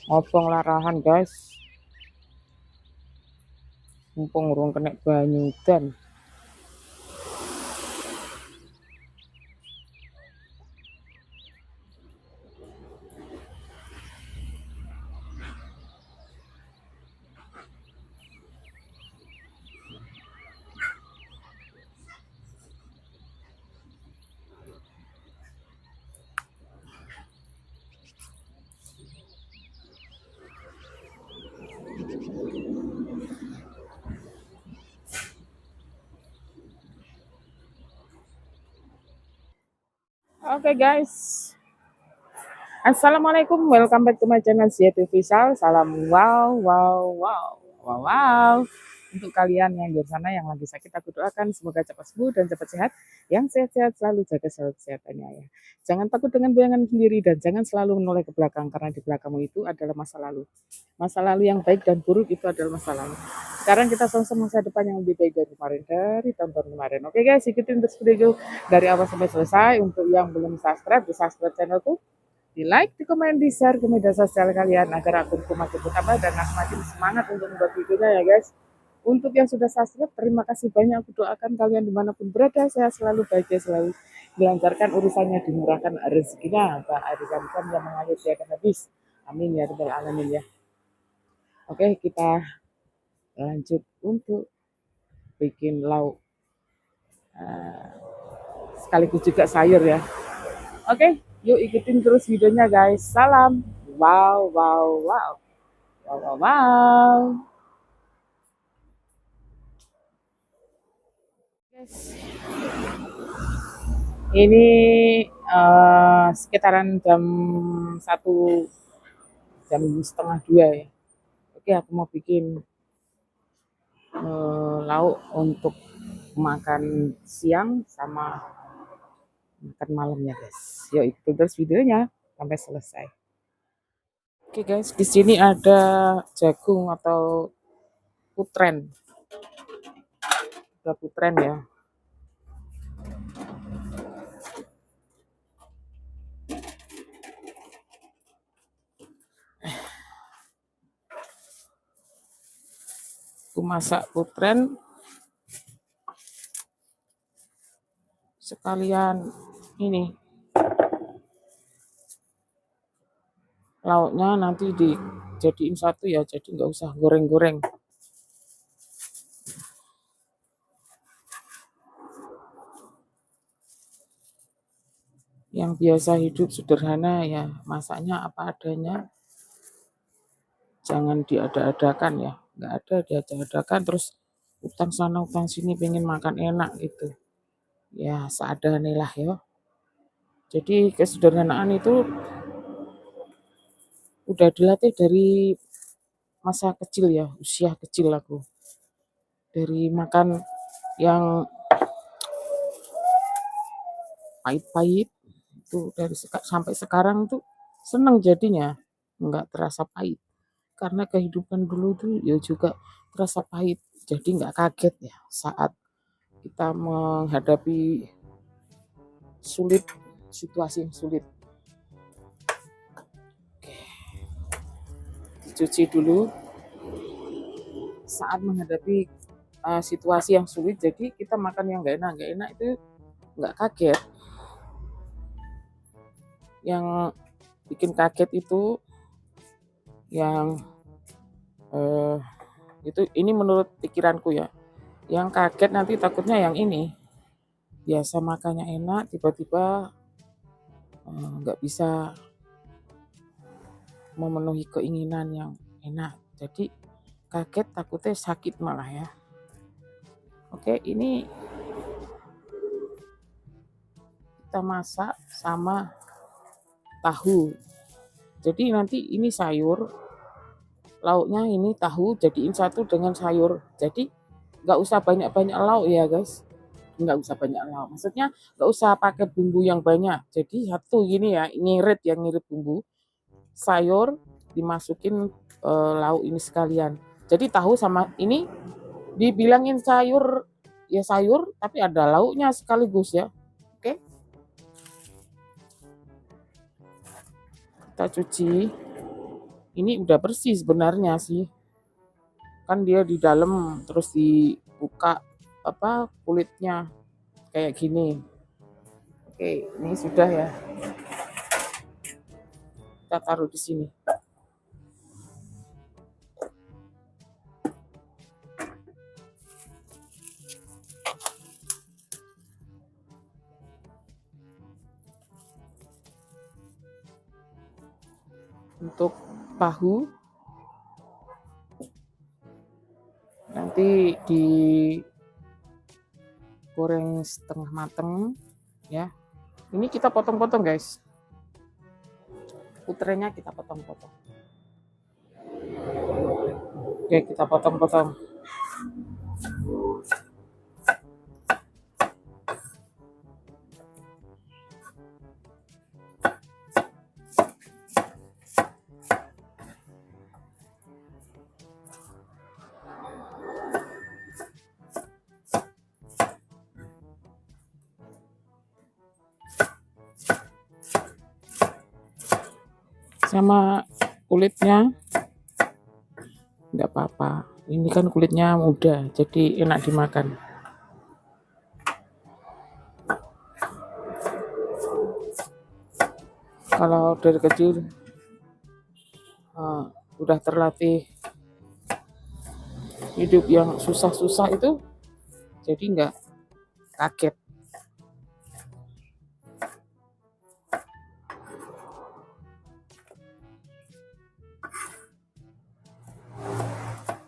Ngobong larahan guys, mumpung urung kena banyu udan. Oke guys, assalamualaikum, welcome back to my channel Zia Official. Salam wow wow wow wow wow. Untuk kalian yang di sana yang lagi sakit, aku doakan semoga cepat sembuh dan cepat sehat. Yang sehat-sehat selalu jaga selalu kesehatannya ya. Jangan takut dengan bayangan sendiri dan jangan selalu menoleh ke belakang karena di belakangmu itu adalah masa lalu. Masa lalu yang baik dan buruk itu adalah masa lalu. Sekarang kita sama-sama masa depan yang lebih baik dari kemarin, dari tahun kemarin. Oke guys, ikutin terus video dari awal sampai selesai. Untuk yang belum subscribe, di subscribe channelku, di like, di komen, di share ke media sosial kalian agar akunku makin bertambah dan aku makin semangat untuk membuat videonya ya guys. Untuk yang sudah subscribe, terima kasih banyak. Aku doakan kalian dimanapun berada, sehat selalu, bahagia selalu, dilancarkan urusannya, dimurahkan rezekinya, arisan yang mengalir tiada habis. Amin ya rabbal alamin ya. Oke, kita lanjut untuk bikin lauk. Sekaligus juga sayur ya. Oke, yuk ikutin terus videonya guys. Salam. Wow, wow, wow. Wow, wow, wow. Guys, ini sekitaran jam 1, jam setengah 2 ya. Oke, aku mau bikin lauk untuk makan siang sama makan malamnya guys. Yuk ikutin terus videonya sampai selesai. Oke guys, di sini ada jagung atau putren. Ada putren ya. Aku masak putren sekalian ini lauknya nanti dijadiin satu ya, jadi nggak usah goreng-goreng. Yang biasa hidup sederhana ya masaknya apa adanya, jangan diada-adakan ya, nggak ada diada-adakan terus utang sana utang sini pengen makan enak gitu ya, seadanya lah ya. Jadi kesederhanaan itu udah dilatih dari masa kecil ya, usia kecil aku, dari makan yang pahit-pahit itu dari sampai sekarang tuh seneng jadinya, nggak terasa pahit karena kehidupan dulu tuh ya juga terasa pahit, jadi nggak kaget ya saat kita menghadapi sulit, situasi yang sulit. Dicuci dulu saat menghadapi situasi yang sulit, jadi kita makan yang nggak enak itu nggak kaget. Yang bikin kaget itu yang ini menurut pikiranku ya, yang kaget nanti takutnya yang ini biasa makannya enak tiba-tiba nggak bisa memenuhi keinginan yang enak, jadi kaget takutnya sakit malah ya. Oke, ini kita masak sama tahu, jadi nanti ini sayur lauknya, ini tahu jadiin satu dengan sayur, jadi nggak usah banyak-banyak lauk ya guys, nggak usah banyak lauk, maksudnya nggak usah pakai bumbu yang banyak, jadi satu gini ya, ngirit yang ngirit bumbu sayur dimasukin lauk ini sekalian, jadi tahu sama ini dibilangin sayur ya sayur tapi ada lauknya sekaligus ya. Oke, kita cuci Ini udah bersih sebenarnya sih, kan dia di dalam terus dibuka apa kulitnya kayak gini. Oke, ini sudah ya. Kita taruh di sini. Untuk tahu nanti digoreng setengah mateng ya. Ini kita potong-potong guys. Puternya kita potong-potong. Oke, kita potong-potong. Sama kulitnya nggak apa-apa, ini kan kulitnya muda jadi enak dimakan. Kalau dari kecil udah terlatih hidup yang susah-susah itu, jadi nggak kaget.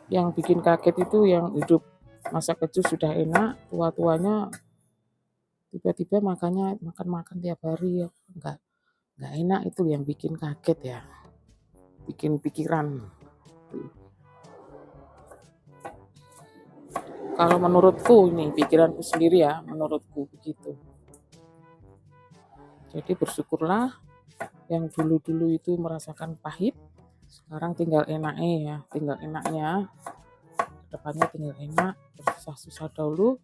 Yang bikin kaget itu yang hidup masa kecil sudah enak, tua-tuanya tiba-tiba makan tiap hari ya, nggak enak, itu yang bikin kaget ya, bikin pikiran. Kalau menurutku ini pikiranku sendiri ya, menurutku begitu. Jadi bersyukurlah yang dulu-dulu itu merasakan pahit, sekarang tinggal enaknya ya, tinggal enaknya. Kedepannya tinggal enak, bersusah-susah dahulu.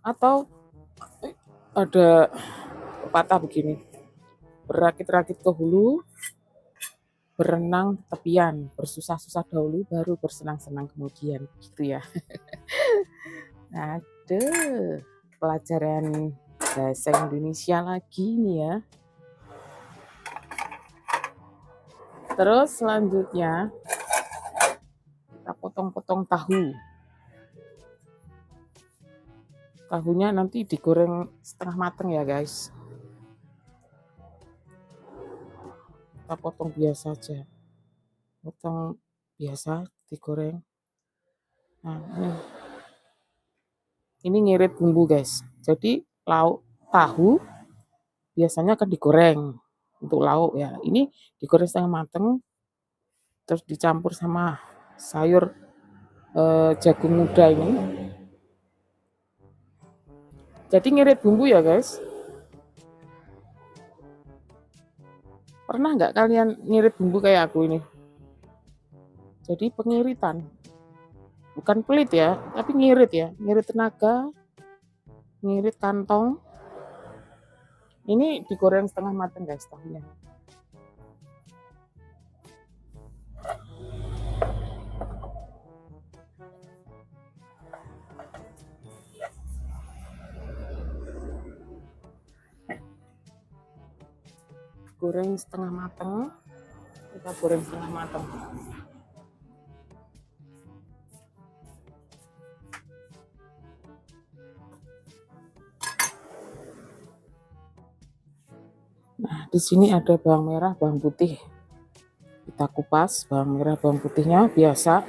Atau ada pepatah begini, berakit-rakit ke hulu, berenang tepian, bersusah-susah dahulu, baru bersenang-senang kemudian, gitu ya. Aduh, pelajaran bahasa Indonesia lagi nih ya. Terus selanjutnya kita potong-potong tahu. Tahunya nanti digoreng setengah mateng ya guys. Kita potong biasa aja, potong biasa digoreng. Nah ini ngirit bumbu guys, jadi lauk tahu biasanya akan digoreng untuk lauk ya, ini digoreng setengah mateng terus dicampur sama sayur jagung muda ini, jadi ngirit bumbu ya guys. Pernah nggak kalian ngirit bumbu kayak aku ini? Jadi pengiritan, bukan pelit ya, tapi ngirit ya, ngirit tenaga, ngirit kantong. Ini digoreng setengah matang guys tahunya. Goreng setengah matang, kita goreng setengah matang. Nah, di sini ada bawang merah, bawang putih. Kita kupas bawang merah, bawang putihnya biasa.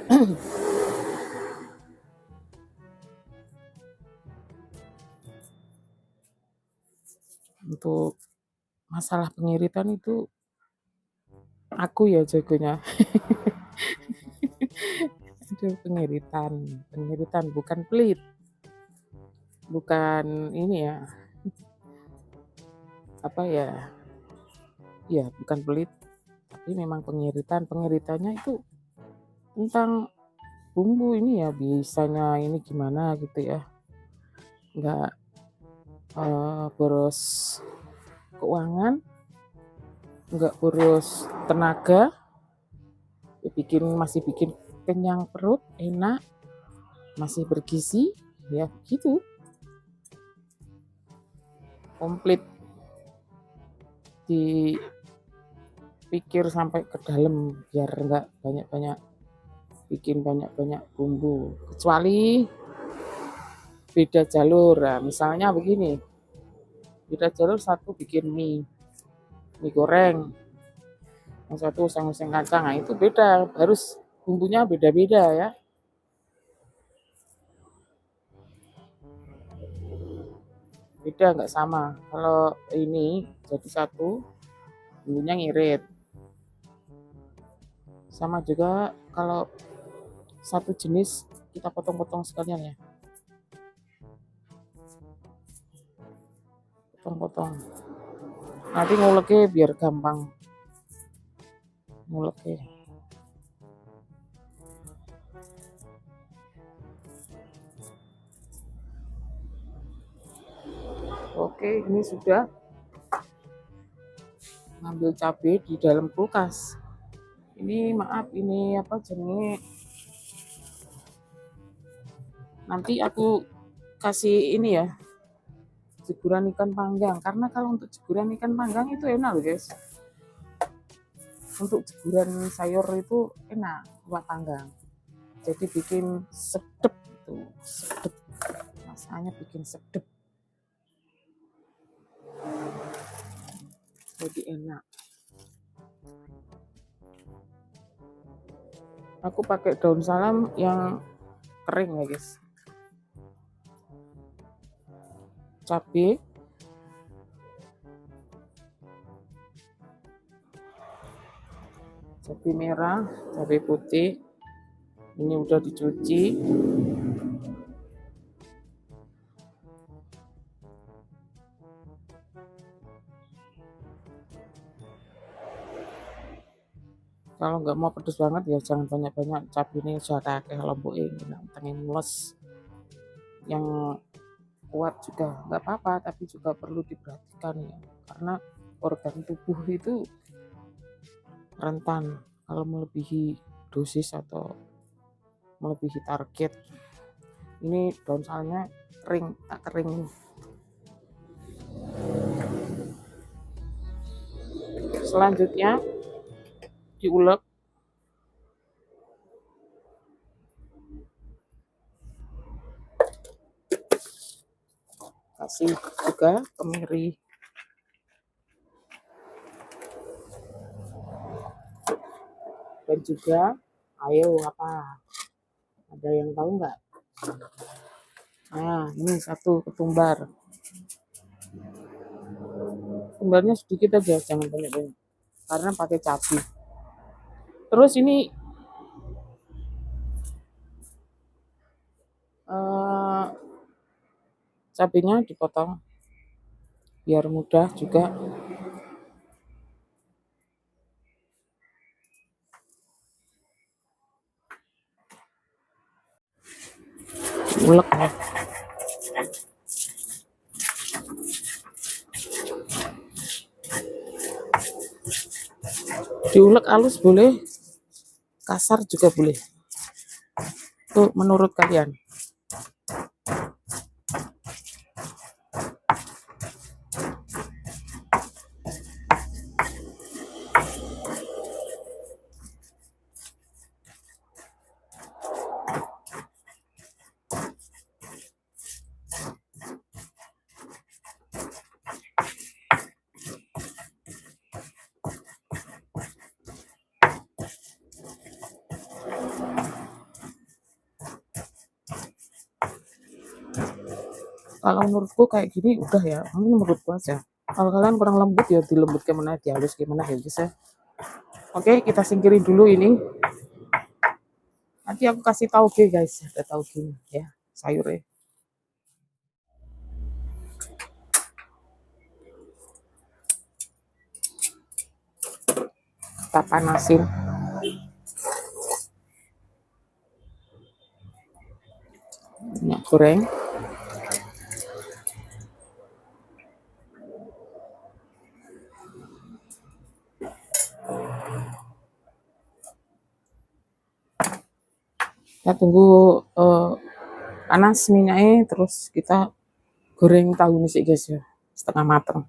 Untuk masalah pengiritan itu aku ya jagonya. Itu pengiritan bukan pelit. Bukan ini ya. Apa ya? Ya, bukan pelit, tapi memang pengiritannya itu tentang bumbu ini ya, bisanya ini gimana gitu ya, nggak boros keuangan, nggak boros tenaga, masih bikin kenyang perut, enak, masih bergizi, ya gitu, komplit dipikir sampai ke dalam biar enggak banyak-banyak bikin banyak-banyak bumbu, kecuali beda jalur. Nah, misalnya begini, beda jalur, satu bikin mie goreng, yang satu oseng-oseng kacang. Nah, itu beda, harus bumbunya beda-beda ya. Beda, nggak sama. Kalau ini jadi satu, bumbunya ngirit. Sama juga kalau satu jenis kita potong-potong sekalian ya. Potong-potong. Nanti nguleknya biar gampang. Nguleknya. Oke, ini sudah ngambil cabai di dalam kulkas. Ini maaf, ini apa jenis? Nanti aku kasih ini ya, jeburan ikan panggang. Karena kalau untuk jeburan ikan panggang itu enak loh guys. Untuk jeburan sayur itu enak buat panggang. Jadi bikin sedep tuh, sedep. Rasanya bikin sedep. Jadi enak. Aku pakai daun salam yang kering ya guys. Cabai, cabai merah, cabai putih. Ini udah dicuci. Kalau nggak mau pedes banget ya jangan banyak-banyak, cabai ini sudah kayak lombok ini, pengen mules. Yang kuat juga nggak apa-apa, tapi juga perlu diperhatikan ya, karena organ tubuh itu rentan kalau melebihi dosis atau melebihi target. Ini daun salamnya kering, tak kering. Selanjutnya diulek. Kasih juga kemiri. Dan juga, ayo apa? Ada yang tahu nggak? Nah, ini satu ketumbar. Ketumbarnya sedikit aja, jangan banyak-banyak. Karena pakai cabai. Terus ini cabainya dipotong biar mudah juga. Ulek ya. Diulek halus boleh, kasar juga boleh. Tuh menurut kalian. Kalau menurutku kayak gini udah ya, ini menurutku aja. Kalau kalian kurang lembut ya dilembut gimana, dihalus gimana ya guys ya. Oke, kita singkirin dulu ini. Nanti aku kasih tauge guys, ada tauge ya, sayurnya. Kita panasin. Minyak goreng. Kita tunggu panas minyaknya, terus kita goreng tahu nih sih guys ya, setengah mateng.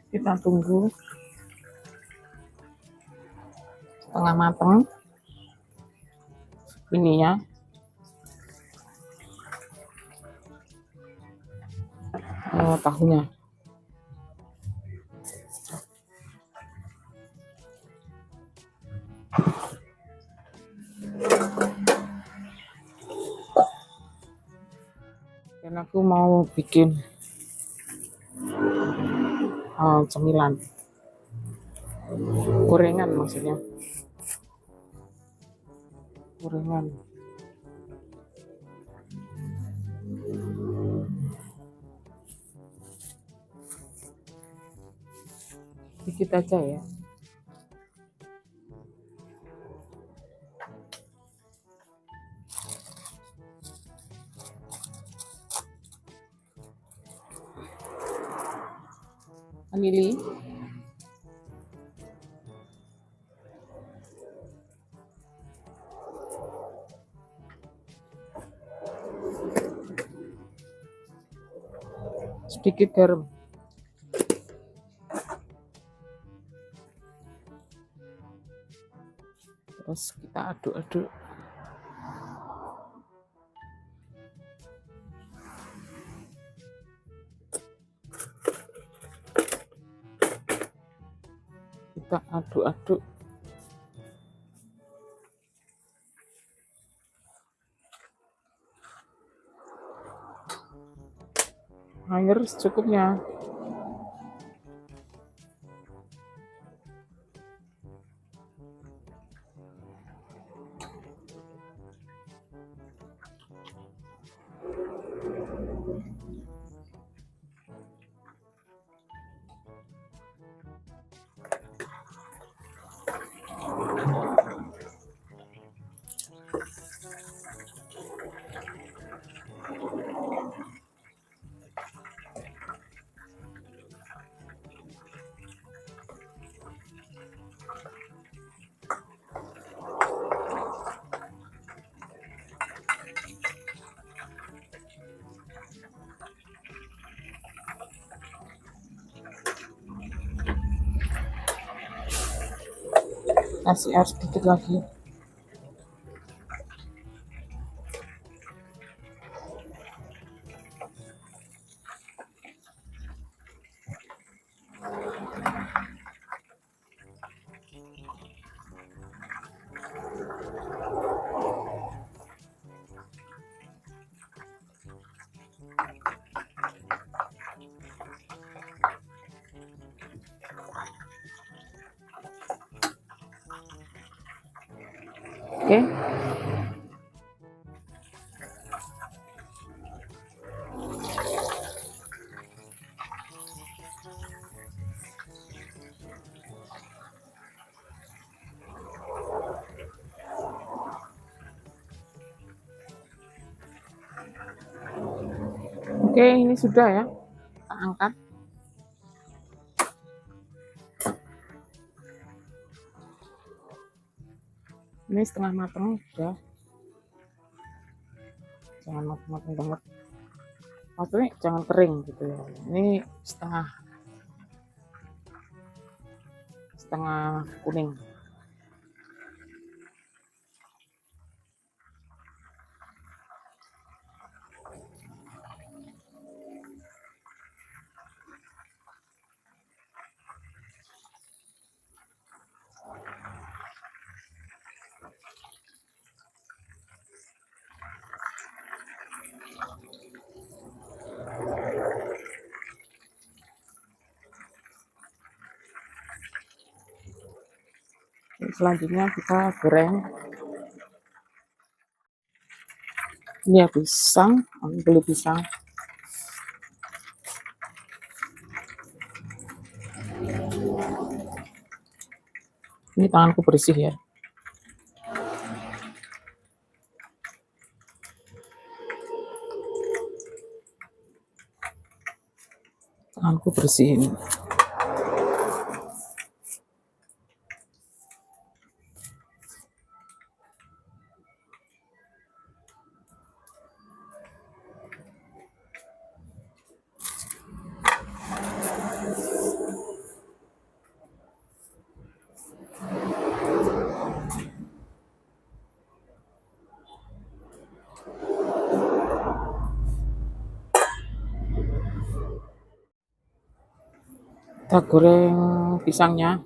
Kita tunggu setengah mateng ini ya. Tahunya dan aku mau bikin cemilan gorengan, maksudnya gorengan. Dikit aja ya. Vanili, sedikit garam, terus kita aduk-aduk. Kita aduk-aduk. Air secukupnya. Kasih air sedikit lagi. Oke. Oke, ini sudah ya. Kita angkat. Ini setengah matang sudah. Jangan matang-matang banget. Maksudnya jangan kering gitu ya. Ini setengah kuning. Selanjutnya kita goreng. Ini ya pisang, beli pisang. Ini tanganku bersih ya. Tanganku bersih ini. Kita goreng pisangnya.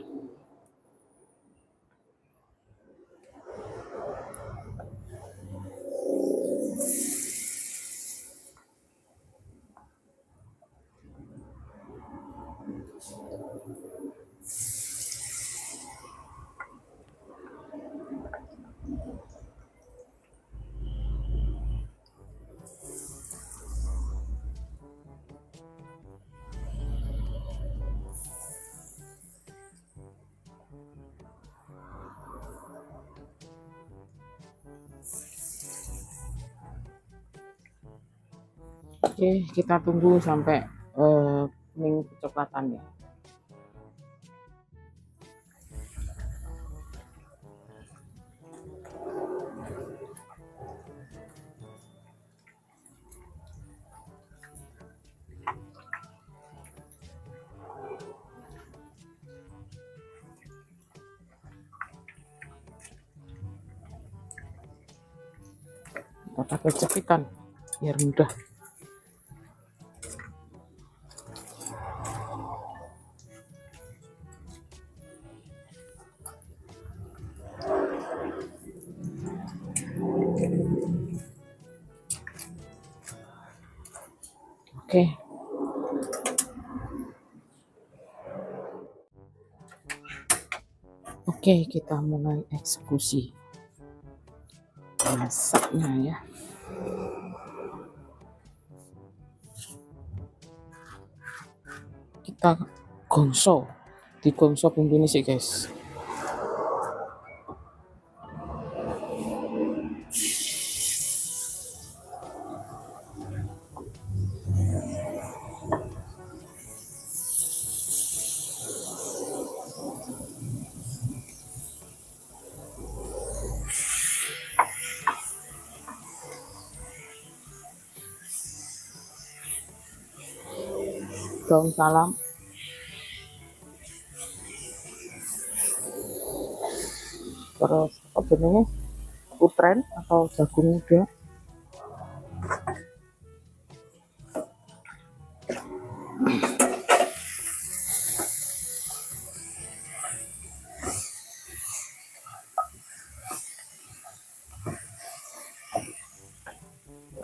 Oke, kita tunggu sampai kuning kecoklatan ya. Kita pakai cepitan biar mudah. Oke. Oke, kita mulai eksekusi masaknya ya. Kita gongso, digongso bumbu ini sih guys. Daun salam, terus apa bentuknya, putren atau jagung muda,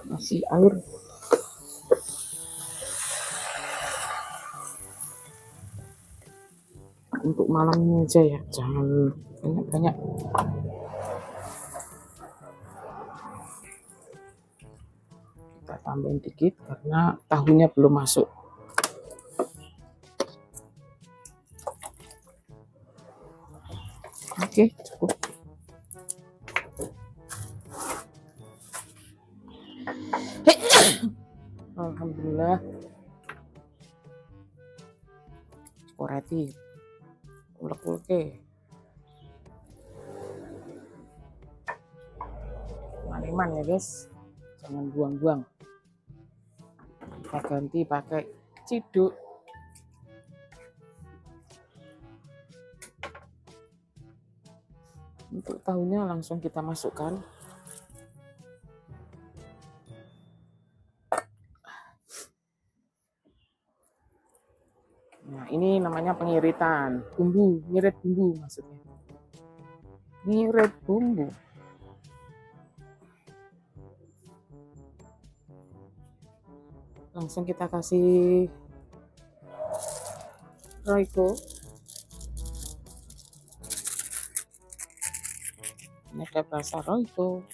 masih air. Untuk malam ini aja ya, jangan banyak-banyak. Kita tambahin dikit karena tahunya belum masuk. Oke, cukup. Alhamdulillah. Koreti. Ulek-uleke. Maniman ya guys, jangan buang-buang. Kita ganti pakai ciduk. Untuk tahunya langsung kita masukkan. Nah, ini namanya pengiritan bumbu, ngirit bumbu maksudnya. Ngirit bumbu. Langsung kita kasih Royco. Ini ada rasa Royco.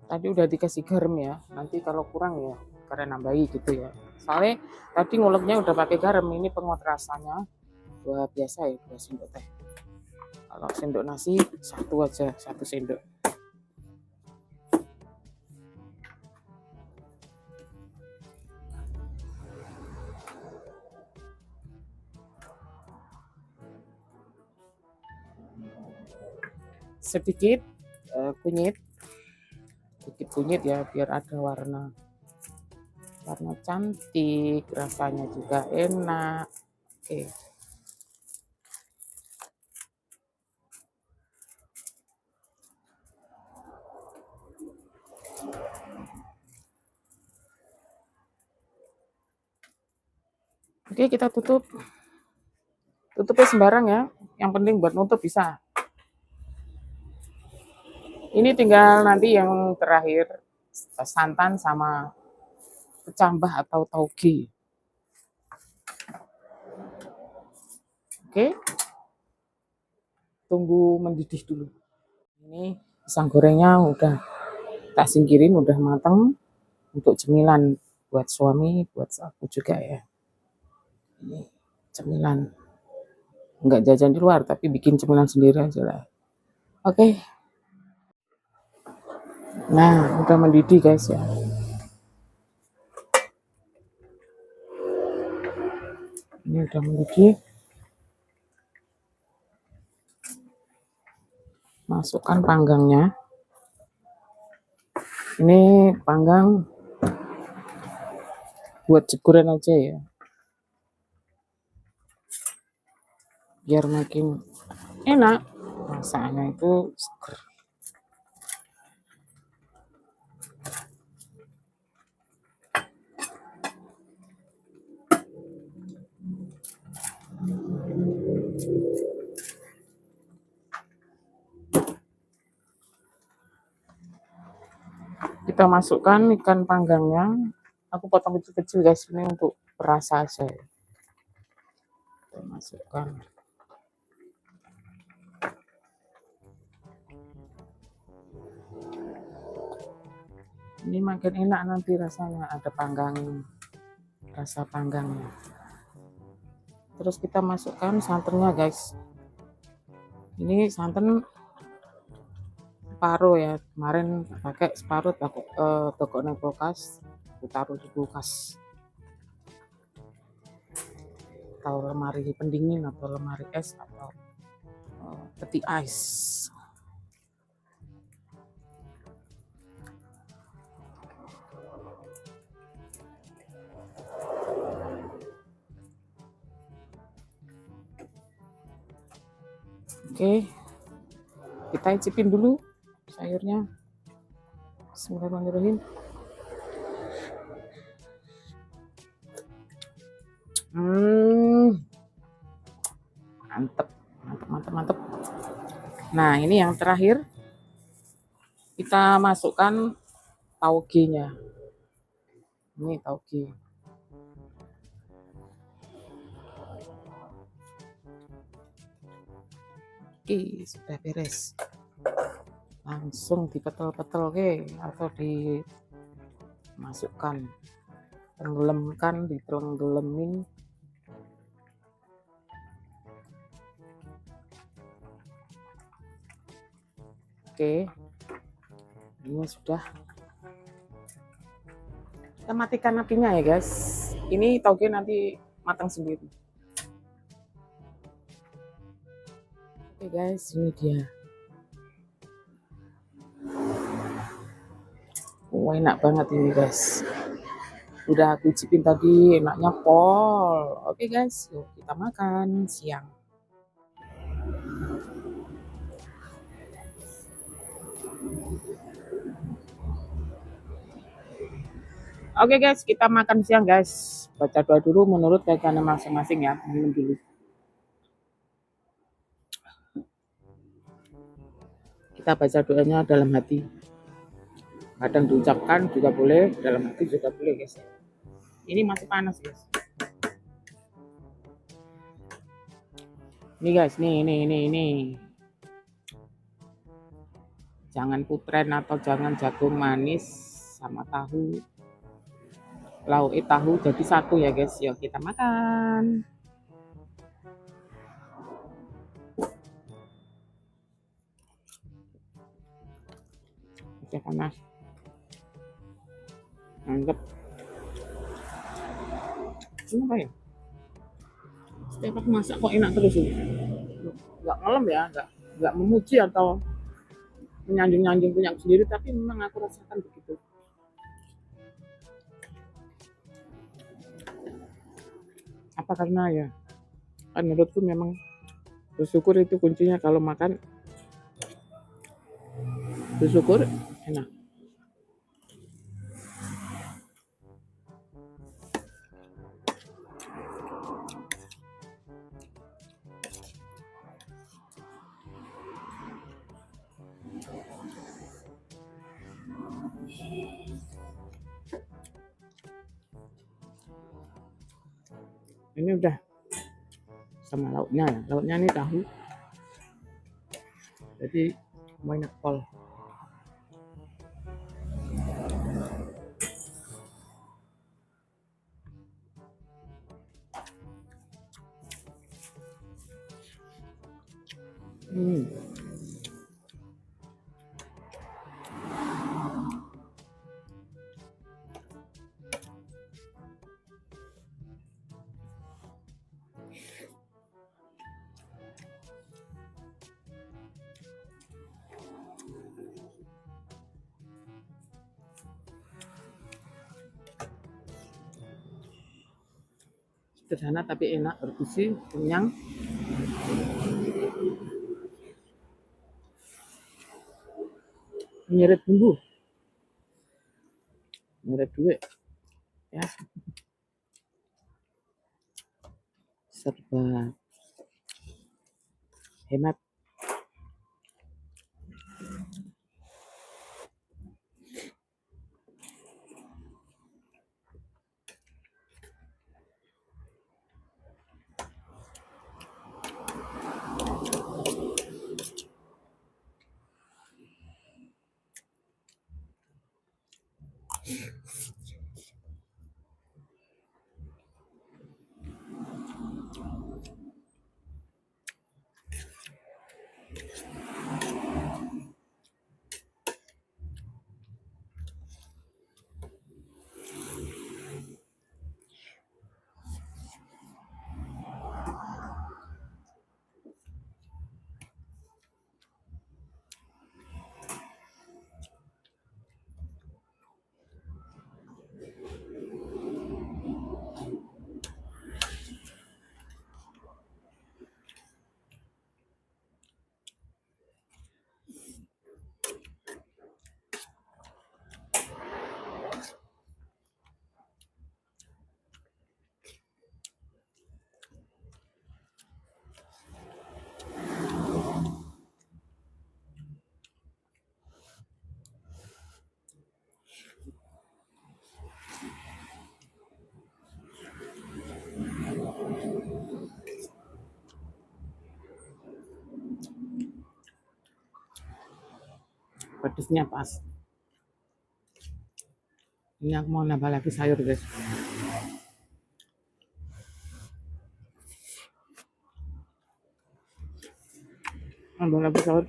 Tadi udah dikasih garam ya, nanti kalau kurang ya karena nambahi gitu ya. Soalnya tadi nguleknya udah pakai garam, ini penguat rasanya buat biasa ya, 2 sendok teh. Kalau sendok nasi 1 aja, 1 sendok. Sedikit kunyit, sedikit kunyit ya biar ada warna cantik, rasanya juga enak. Oke. Oke, kita tutup. Tutupnya sembarang ya. Yang penting buat nutup bisa. Ini tinggal nanti yang terakhir santan sama kecambah atau tauge. Oke. Tunggu mendidih dulu. Ini pisang gorengnya udah tak singkirin, udah matang untuk cemilan buat suami, buat aku juga ya. Ini cemilan. Enggak jajan di luar, tapi bikin cemilan sendiri aja lah. Oke. Nah, udah mendidih guys ya. Ini udah mendidih. Masukkan panggangnya. Ini panggang buat jeguran aja ya. Biar makin enak. Rasanya itu seger. Kita masukkan ikan panggangnya. Aku potong kecil-kecil guys, ini untuk perasa aja. Kita masukkan. Ini makin enak nanti rasanya, ada panggang, rasa panggangnya. Terus kita masukkan santannya guys. Ini santan separuh ya, kemarin pakai separuh toko kulkas, taruh di kulkas atau lemari pendingin atau lemari es atau peti ice. Oke, kita icipin dulu sayurnya. Bismillahirrahmanirrahim. Mantep, mantep, mantep, mantep. Nah, ini yang terakhir kita masukkan tauge-nya. Ini tauge. Oke, sudah beres. Langsung dipetel-petel atau dimasukkan, tenggelamkan, ditenggelamin. Oke, ini sudah. Kita matikan apinya ya guys. Ini tauge nanti matang sendiri. Oke guys, ini dia. Enak banget ini guys. Udah aku cipin tadi, enaknya pol. Oke guys, yuk kita makan siang. Oke guys, kita makan siang guys. Baca doa dulu menurut keyakinan masing-masing ya. Minum dulu. Kita baca doanya dalam hati. Kadang diucapkan juga boleh, dalam hati juga boleh guys. Ini masih panas guys. Nih guys, nih. Jangan putren atau jangan jagung manis sama tahu. Lauk tahu jadi satu ya guys. Yuk kita makan. Oke panas. Mantap. Kenapa ya? Setiap aku masak kok enak terus ini. Nggak ngelem ya, nggak memuji atau menyanjung-nyanjung punya aku sendiri, tapi memang aku rasakan begitu. Apa karena ya? Kan menurutku memang bersyukur itu kuncinya kalau makan. Bersyukur enak. Ini udah sama lauknya ya. Lauknya ini tahu. Jadi banyak kol. Sederhana tapi enak, bergizi, kenyang. Menyeret bumbu, menyeret duit ya, serba hemat. Pedesnya pas. Ini aku mau nambah lagi sayur guys. Nambah lagi sayur.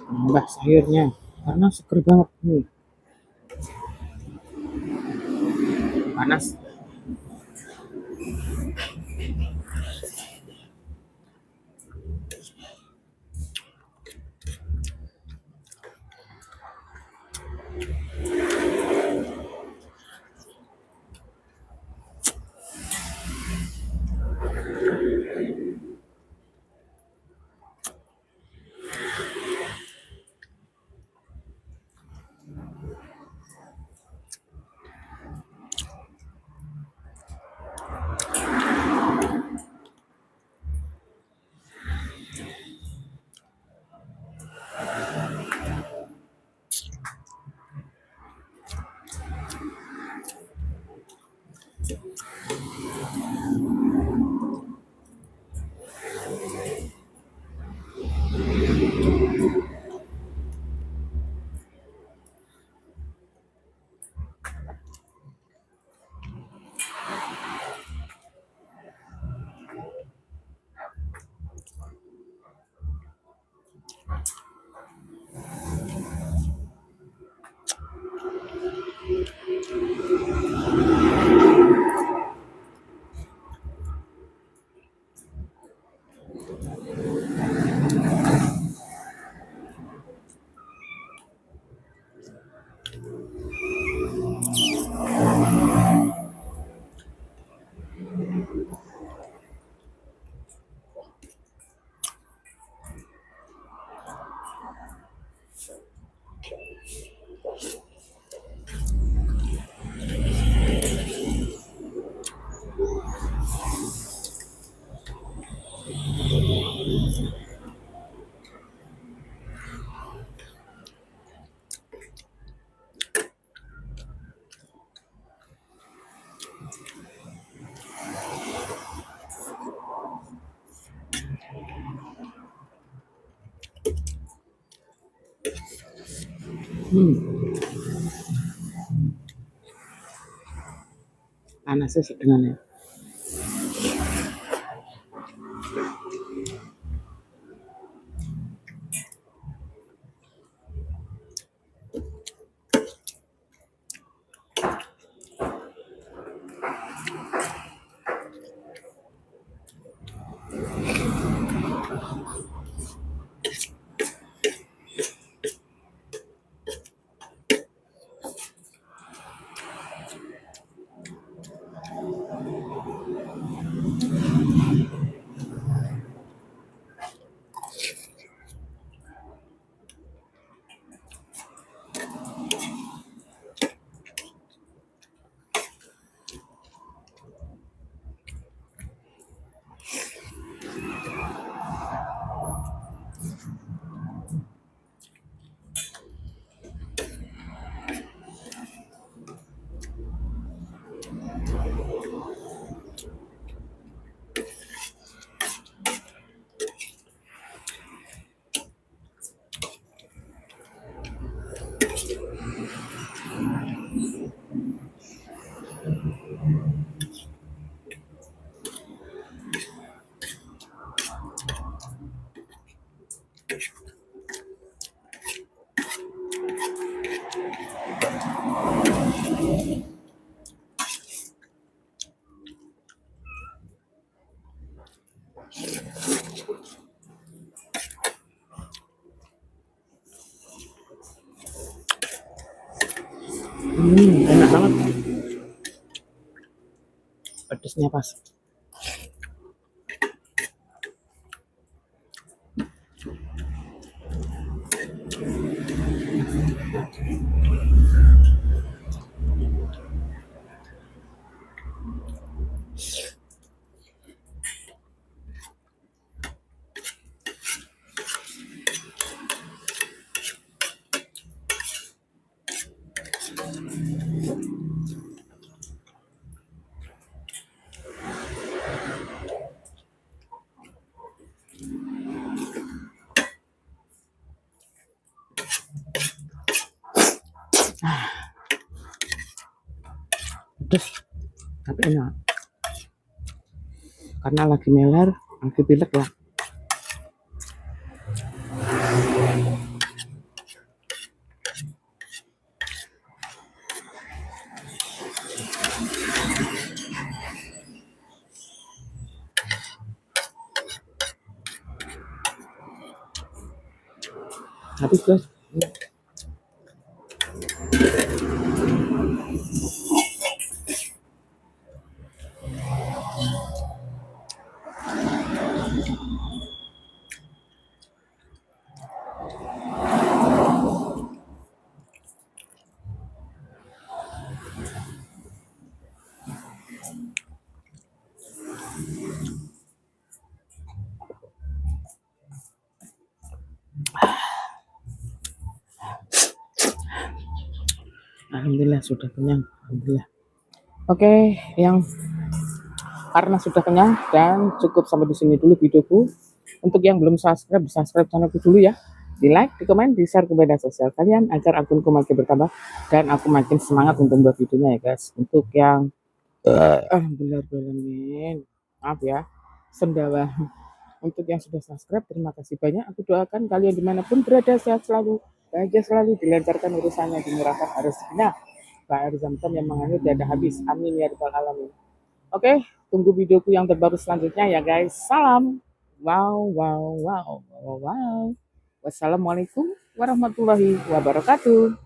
Nambah sayurnya karena seger banget nih. Panas. Panasnya sedengan ya. Enak banget. Pedesnya pas. Pedes tapi enak. Karena lagi meler, lagi pilek ya. Habis guys. Alhamdulillah sudah kenyang. Alhamdulillah. Oke, yang karena sudah kenyang dan cukup sampai di sini dulu videoku. Untuk yang belum subscribe, subscribe channelku dulu ya. Di like, di komen, di share ke media sosial kalian agar akunku makin bertambah dan aku makin semangat untuk membuat videonya ya guys. Untuk yang alhamdulillah, maaf ya, sendawa. Untuk yang sudah subscribe, terima kasih banyak. Aku doakan kalian dimanapun berada sehat selalu, bahagia selalu, dilancarkan urusannya, dimurahkan rezekinya. Air zam-zam yang mengalir tiada habis. Amin ya rabbal alamin. Oke, tunggu videoku yang terbaru selanjutnya ya guys. Salam. Wow, wow, wow, wow, wow. Wassalamualaikum warahmatullahi wabarakatuh.